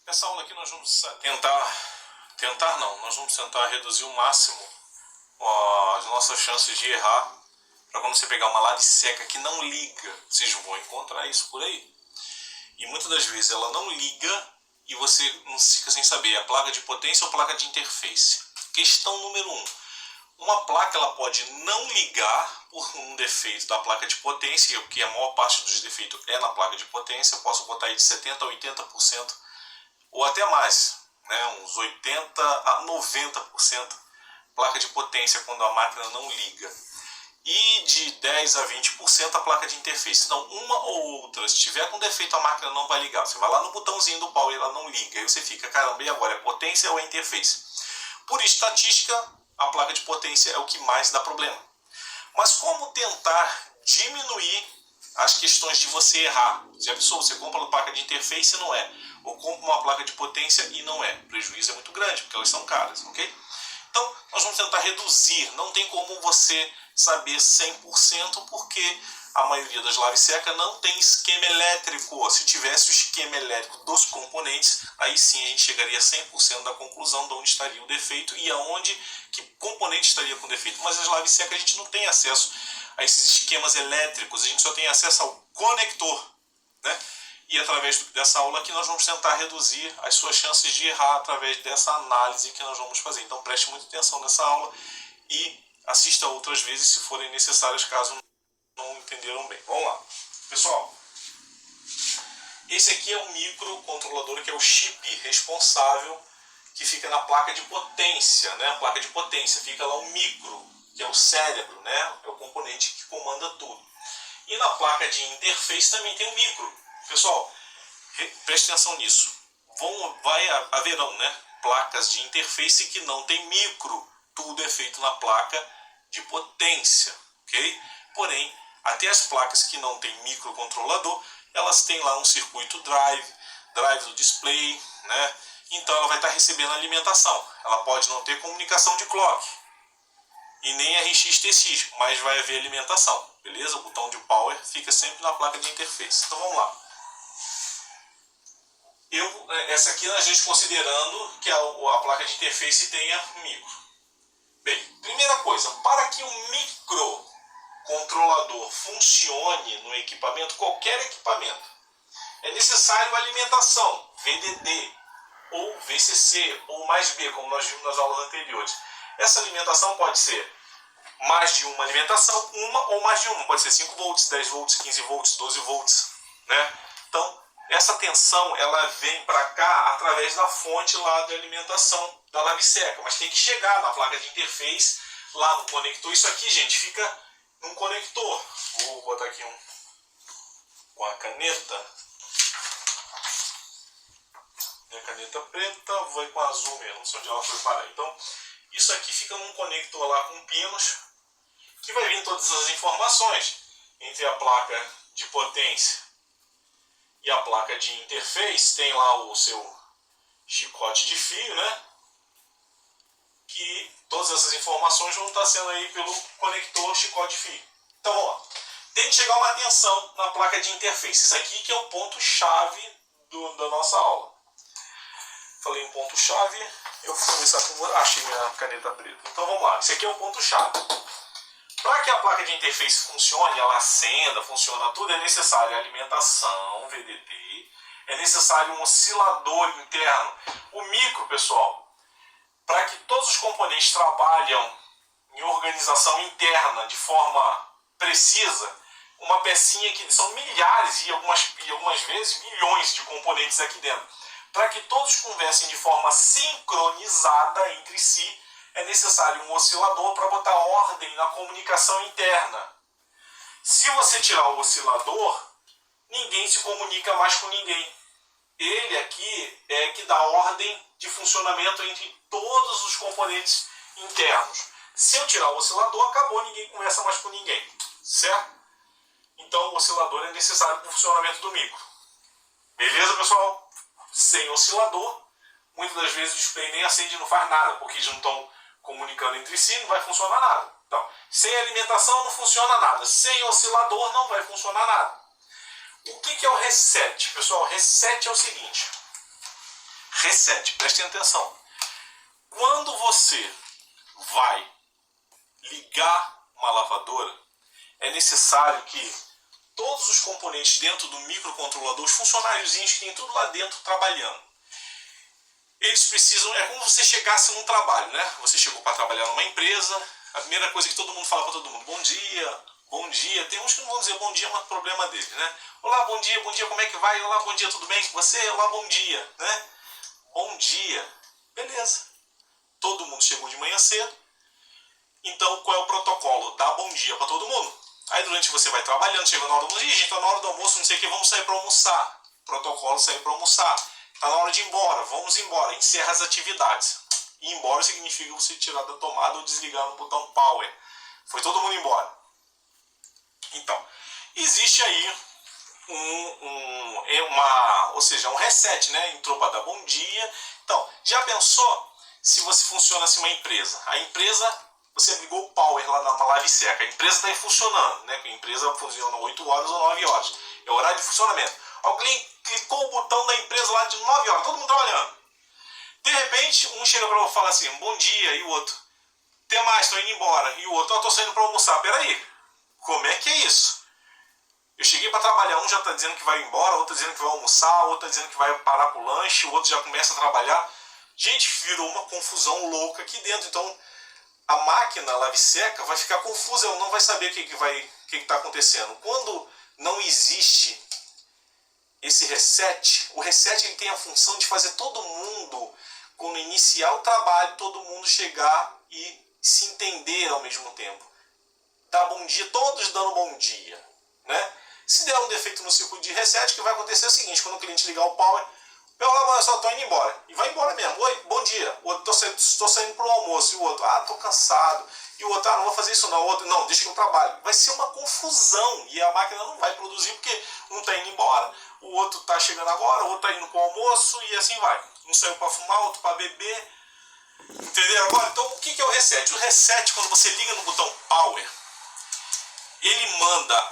Nessa aula aqui nós vamos nós vamos tentar reduzir o máximo as nossas chances de errar, para quando você pegar uma lave seca que não liga, vocês vão encontrar isso por aí. E muitas das vezes ela não liga e você não fica sem saber, a placa de potência ou placa de interface. Questão número 1. Uma placa ela pode não ligar por um defeito da placa de potência, porque a maior parte dos defeitos é na placa de potência. Eu posso botar aí de 70% a 80%, ou até mais, né? Uns 80% a 90% placa de potência quando a máquina não liga. E de 10% a 20% a placa de interface. Então, uma ou outra, se tiver com defeito, a máquina não vai ligar. Você vai lá no botãozinho do power e ela não liga. Aí você fica, caramba, e agora? É potência ou é interface? Por estatística, a placa de potência é o que mais dá problema. Mas como tentar diminuir as questões de você errar? Já pensou, você compra uma placa de interface e não é, ou compra uma placa de potência e não é. O prejuízo é muito grande, porque elas são caras, ok? Então, nós vamos tentar reduzir. Não tem como você saber 100%, porque a maioria das laves secas não tem esquema elétrico. Se tivesse o esquema elétrico dos componentes, aí sim a gente chegaria a 100% da conclusão de onde estaria o defeito e aonde que componente estaria com defeito. Mas as laves secas a gente não tem acesso a esses esquemas elétricos, a gente só tem acesso ao conector, né? E através dessa aula aqui nós vamos tentar reduzir as suas chances de errar através dessa análise que nós vamos fazer. Então preste muita atenção nessa aula e assista outras vezes se forem necessárias, caso não entenderam bem. Vamos lá. Pessoal, esse aqui é o microcontrolador, que é o chip responsável, que fica na placa de potência, né? A placa de potência, fica lá o micro, que é o cérebro, né? É o componente que comanda tudo. E na placa de interface também tem o micro. Pessoal, preste atenção nisso. Haverão, né, placas de interface que não tem micro. Tudo é feito na placa de potência, ok? Porém, até as placas que não tem microcontrolador, elas têm lá um circuito drive do display, né? Então ela vai estar recebendo alimentação. Ela pode não ter comunicação de clock e nem RX-TX, mas vai haver alimentação, beleza? O botão de power fica sempre na placa de interface. Então vamos lá. Essa aqui a gente considerando que a placa de interface tenha micro. Bem, primeira coisa, para que um microcontrolador funcione no equipamento, qualquer equipamento, é necessário alimentação, VDD, ou VCC, ou mais B, como nós vimos nas aulas anteriores. Essa alimentação pode ser mais de uma alimentação, uma ou mais de uma. Pode ser 5 volts, 10 volts, 15 volts, 12 volts, né? Então, essa tensão ela vem para cá através da fonte lá de alimentação da lave seca, mas tem que chegar na placa de interface, lá no conector. Isso aqui, gente, fica num conector. Vou botar aqui com a caneta. Minha caneta preta, vou com a azul mesmo, não sei onde ela foi parar. Então, isso aqui fica num conector lá com pinos, que vai vir todas as informações entre a placa de potência e a placa de interface. Tem lá o seu chicote de fio, né? Que todas essas informações vão estar sendo aí pelo conector chicote de fio. Então, ó, tem que chegar uma tensão na placa de interface. Isso aqui que é o ponto-chave da nossa aula. Falei em ponto-chave, eu vou começar com... Achei minha caneta preta. Então vamos lá, esse aqui é o ponto-chave. Para que a placa de interface funcione, ela acenda, funciona tudo, é necessário alimentação, VDD, é necessário um oscilador interno. O micro, pessoal, para que todos os componentes trabalhem em organização interna de forma precisa, uma pecinha que são milhares e algumas vezes milhões de componentes aqui dentro. Para que todos conversem de forma sincronizada entre si, é necessário um oscilador para botar ordem na comunicação interna. Se você tirar o oscilador, ninguém se comunica mais com ninguém. Ele aqui é que dá ordem de funcionamento entre todos os componentes internos. Se eu tirar o oscilador, acabou, ninguém conversa mais com ninguém. Certo? Então o oscilador é necessário para o funcionamento do micro. Beleza, pessoal? Sem oscilador, muitas das vezes o display nem acende e não faz nada, porque eles não estão comunicando entre si, não vai funcionar nada. Então, sem alimentação não funciona nada. Sem oscilador não vai funcionar nada. O que é o reset? Pessoal, reset é o seguinte. Reset, prestem atenção. Quando você vai ligar uma lavadora, é necessário que todos os componentes dentro do microcontrolador, os funcionáriozinhos que tem tudo lá dentro trabalhando, eles precisam, é como se você chegasse num trabalho, né? Você chegou para trabalhar numa empresa, a primeira coisa que todo mundo fala para todo mundo, bom dia. Tem uns que não vão dizer bom dia, é um problema deles, né? Olá, bom dia, como é que vai? Olá, bom dia, tudo bem com você? Olá, bom dia, né? Bom dia, beleza. Todo mundo chegou de manhã cedo, então qual é o protocolo? Dá bom dia para todo mundo. Aí durante você vai trabalhando, chega na hora do almoço, gente, tá na hora do almoço, não sei o que, vamos sair para almoçar. Protocolo, sair para almoçar. Tá na hora de ir embora, vamos embora, encerra as atividades. Ir embora significa você tirar da tomada ou desligar no botão power. Foi todo mundo embora. Então, existe aí um reset, né? Entrou para dar bom dia. Então, já pensou se você funciona assim uma empresa? A empresa, você ligou o power lá na lave seca, a empresa está aí funcionando, né? A empresa funciona 8 horas ou 9 horas. É o horário de funcionamento. Alguém clicou o botão da empresa lá de 9 horas, todo mundo trabalhando. De repente, um chega para falar assim, bom dia, e o outro, até mais, estou indo embora. E o outro, estou saindo para almoçar. Peraí, como é que é isso? Eu cheguei para trabalhar, um já está dizendo que vai embora, outro está dizendo que vai almoçar, outro está dizendo que vai parar para o lanche, o outro já começa a trabalhar. Gente, virou uma confusão louca aqui dentro. Então, a máquina lave seca vai ficar confusa, ela não vai saber o que está acontecendo. Quando não existe esse reset, o reset ele tem a função de fazer todo mundo, quando iniciar o trabalho, todo mundo chegar e se entender ao mesmo tempo. Dar bom dia, todos dando bom dia, né? Se der um defeito no circuito de reset, o que vai acontecer é o seguinte, quando o cliente ligar o power, eu só estou indo embora. E vai embora mesmo. Oi, bom dia. O outro, estou saindo para o almoço. E o outro, estou cansado. E o outro, não vou fazer isso não. O outro, não, deixa que eu trabalho. Vai ser uma confusão. E a máquina não vai produzir porque um está indo embora, o outro está chegando agora, o outro está indo para o almoço e assim vai. Um saiu para fumar, outro para beber. Entendeu? Agora, então, o que é o reset? O reset, quando você liga no botão power, ele manda,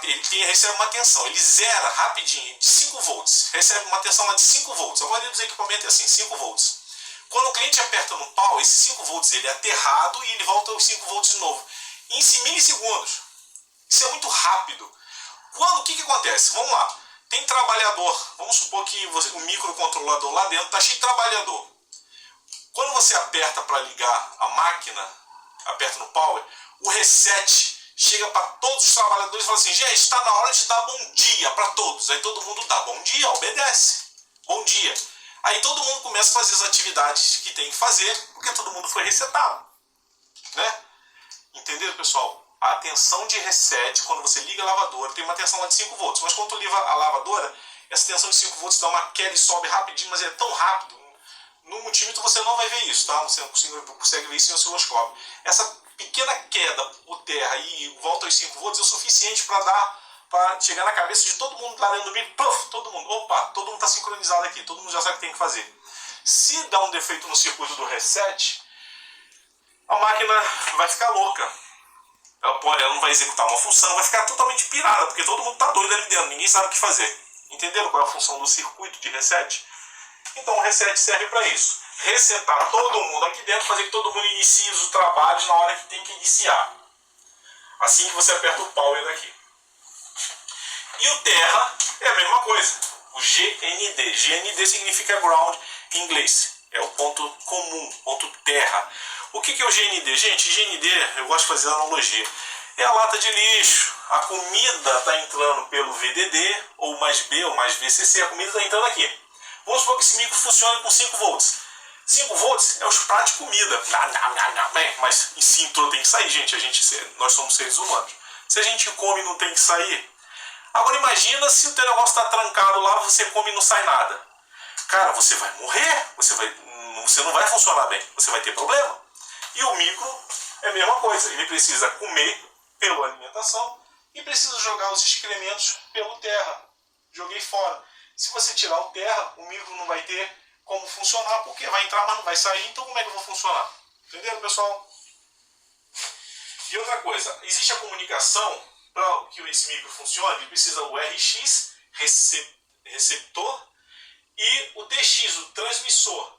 ele recebe uma tensão, ele zera rapidinho de 5 volts, recebe uma tensão lá de 5 volts, a maioria dos equipamentos é assim, 5 volts. Quando o cliente aperta no pau, esses 5 volts ele é aterrado e ele volta aos 5 volts de novo, em milissegundos. Isso é muito rápido. O que acontece? Vamos lá, tem trabalhador, vamos supor que o microcontrolador lá dentro está cheio de trabalhador. Quando você aperta para ligar a máquina, aperta no power, o reset chega para todos os trabalhadores e fala assim, gente, está na hora de dar bom dia para todos. Aí todo mundo dá bom dia, obedece. Bom dia. Aí todo mundo começa a fazer as atividades que tem que fazer, porque todo mundo foi resetado. Né? Entenderam, pessoal? A tensão de reset, quando você liga a lavadora, tem uma tensão lá de 5 volts. Mas quando tu liga a lavadora, essa tensão de 5 volts dá uma queda e sobe rapidinho, mas é tão rápido. No multímetro você não vai ver isso, tá? Você não consegue ver isso em osciloscópio. Essa pequena queda por terra e volta aos 5 volts é o suficiente para chegar na cabeça de todo mundo lá dentro do micro. Todo mundo, todo mundo está sincronizado aqui, todo mundo já sabe o que tem que fazer. Se dá um defeito no circuito do reset, a máquina vai ficar louca. Ela não vai executar uma função, vai ficar totalmente pirada, porque todo mundo está doido ali dentro, ninguém sabe o que fazer. Entenderam qual é a função do circuito de reset? Então o reset serve para isso. Resetar todo mundo aqui dentro, fazer que todo mundo inicie os trabalhos na hora que tem que iniciar. Assim que você aperta o power daqui. E o terra é a mesma coisa. O GND. GND significa ground em inglês. É o ponto comum, ponto terra. O que é o GND? Gente, GND, eu gosto de fazer analogia. É a lata de lixo. A comida está entrando pelo VDD, ou mais B, ou mais VCC. A comida está entrando aqui. Vamos supor que esse micro funcione com 5 volts. 5 volts é os pratos de comida. Mas se entrou tem que sair, gente. Nós somos seres humanos. Se a gente come e não tem que sair. Agora imagina se o teu negócio está trancado lá, você come e não sai nada. Cara, você vai morrer. Você não vai funcionar bem. Você vai ter problema. E o micro é a mesma coisa. Ele precisa comer pela alimentação e precisa jogar os excrementos pelo terra. Joguei fora. Se você tirar o terra, o micro não vai ter como funcionar, porque vai entrar, mas não vai sair, então como é que eu vou funcionar? Entenderam, pessoal? E outra coisa, existe a comunicação, para que esse micro funcione, ele precisa o RX, receptor, e o TX, o transmissor.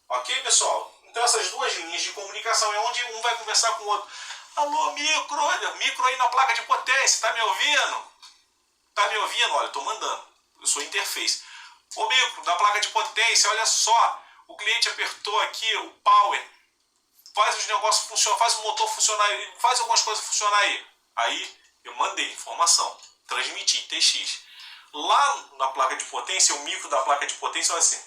Ok, pessoal? Então essas duas linhas de comunicação é onde um vai conversar com o outro. Alô, micro aí na placa de potência, tá me ouvindo? Tá me ouvindo? Olha, eu tô mandando. Eu sou interface. Ô micro, da placa de potência, olha só. O cliente apertou aqui o power. Faz os negócios funcionar, faz o motor funcionar, faz algumas coisas funcionar aí. Aí eu mandei informação, transmiti, TX. Lá na placa de potência, o micro da placa de potência vai assim: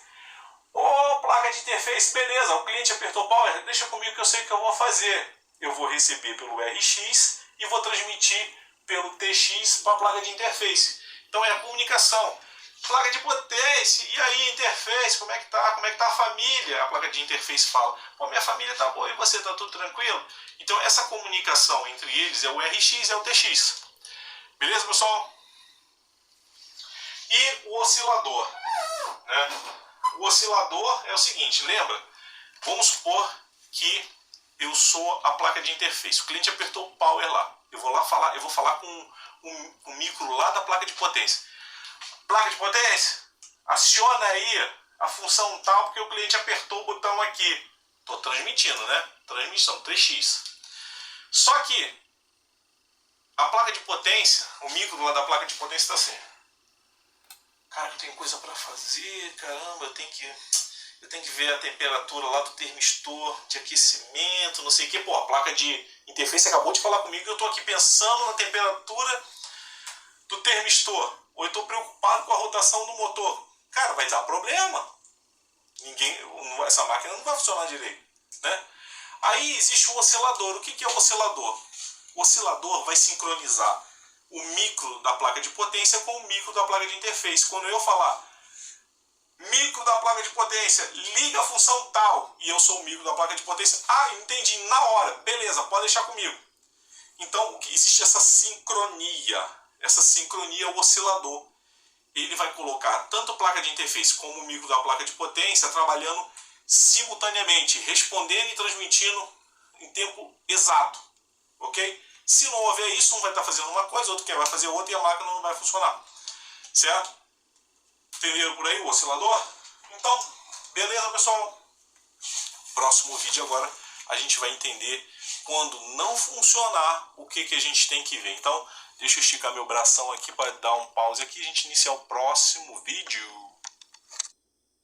ô, placa de interface, beleza, o cliente apertou power, deixa comigo que eu sei o que eu vou fazer. Eu vou receber pelo RX e vou transmitir pelo TX para a placa de interface. Então é a comunicação. Placa de potência, e aí, interface, como é que tá? Como é que tá a família? A placa de interface fala: pô, minha família tá boa e você, tá tudo tranquilo? Então essa comunicação entre eles é o RX e é o TX. Beleza, pessoal? E o oscilador, né? O oscilador é o seguinte, lembra? Vamos supor que eu sou a placa de interface. O cliente apertou o power lá. Eu vou falar com o micro lá da placa de potência. Placa de potência, aciona aí a função tal porque o cliente apertou o botão aqui. Estou transmitindo, né? Transmissão 3x. Só que a placa de potência, o micro lá da placa de potência está assim: cara, eu tenho coisa para fazer, caramba, eu tenho que ver a temperatura lá do termistor de aquecimento, não sei o que. Pô, a placa de interface acabou de falar comigo que eu estou aqui pensando na temperatura do termistor, ou eu estou preocupado com a rotação do motor. Cara, vai dar problema. Essa máquina não vai funcionar direito, né? Aí existe o oscilador. O que é o oscilador? O oscilador vai sincronizar o micro da placa de potência com o micro da placa de interface. Quando eu falar micro da placa de potência, liga a função tal, e eu sou o micro da placa de potência, entendi, na hora, beleza, pode deixar comigo. Então existe essa sincronia. Essa sincronia é o oscilador. Ele vai colocar tanto a placa de interface como o micro da placa de potência trabalhando simultaneamente, respondendo e transmitindo em tempo exato. Ok? Se não houver isso, um vai estar fazendo uma coisa, outro vai fazer outra e a máquina não vai funcionar. Certo? Entenderam por aí o oscilador? Então, beleza, pessoal? Próximo vídeo agora a gente vai entender quando não funcionar o que a gente tem que ver. Então, deixa eu esticar meu bração aqui para dar um pause aqui e a gente iniciar o próximo vídeo.